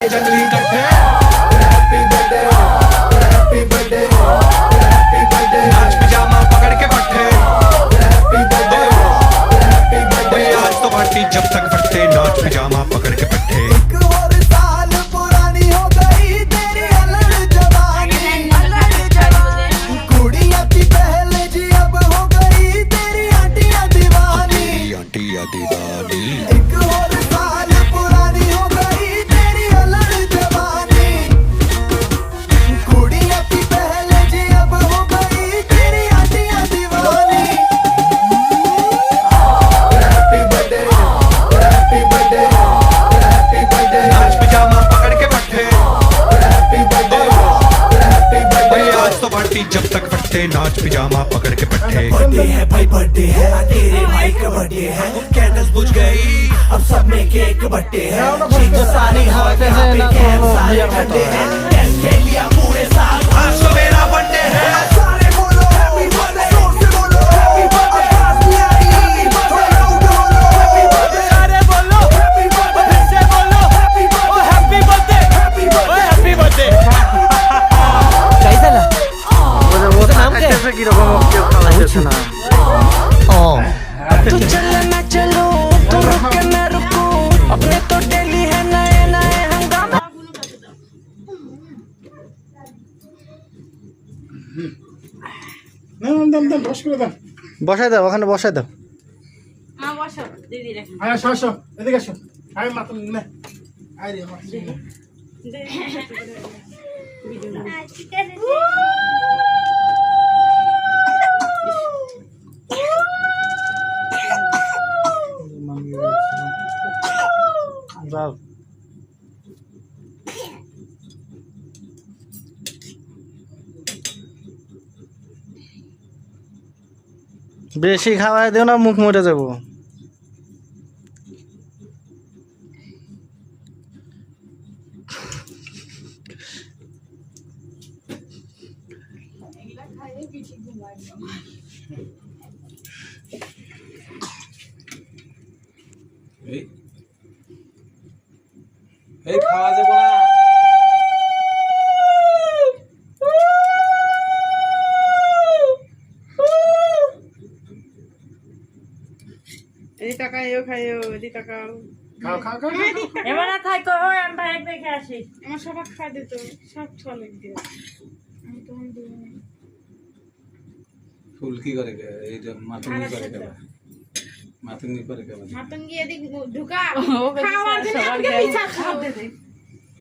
जंगली कट्ठे happy birthday happy birthday happy birthday नाच पिजामा पकड़ के पट्टे हैप्पी बर्थडे हैप्पी बर्थडे आज तो पार्टी जब तक फटते नाच पिजामा पकड़ के पट्टे एक और साल पुरानी हो गई तेरी अलग जवानी कुड़ियां थी पहले जी अब हो गई तेरी आंटियां दीवानी आंटियां दीवानी एक और साल पुरानी हो गई तेरी अलग जवानी कुड़ियां थी पहले जी अब हो गई तेरी आंटियां दीवानी happy birthday happy birthday happy birthday नाच पिजामा पकड़ के पट्टे हैप्पी बर्थडे हैप्पी बर्थडे आज तो पार्टी जब तक फटते नाच पिजामा पकड़ के पट्टे बर्थडे है भाई बर्थडे है तेरे भाई का बर्थडे है कैंडल्स बुझ गई अब सब में केक बट्टे है चीज़ सारी हवा पे यहाँ पे कैंप सारे ठंडे हैं कैंप ले लिया पूरे साल आज तो मेरा बर्थडे है सारे बोलो हैप्पी बर्थडे जोर से बोलो हैप्पी बर्थडे आवाज़ नहीं आ रही हैप्पी बर्थडे बोलो हैप्पी बर्थडे सारे बोलो हैप्पी बर्थडे फिर से बोलो happy birthday happy birthday happy birthday happy birthday कैसा लगा वो नाम क्या है की रकम खाওয়াইতেছ না ও तू चल मैं चलूं तू रुक के मैं रुकूं अपने तो डेली है नए नए हंगामा দাম বস করে দাও বসাই দাও ওখানে বসাই দাও মা বসো দিদি রেখে আয় আসো এদিকে আসো আয় মাথা নে আয় রে আমার যাও বেশি খাওয়াই দিও না মুখ মরে যাবো এই খাওয়া যাবো না এদি টাকাও খাইও এদি টাকাও খাও খাও খাও এবার না থাকো ওই আমি ভাই দেখে আসি আমার সবাই খাই দিত সব চলে দিও আমি তো দিই না ফুল কি করে এই যে মাথুনি করে কেবা মাথুনি করে কেবা মাতঙ্গি এদিক ঢুকা খাওয়ার জন্য আমাকে পিছা খাওয়া দে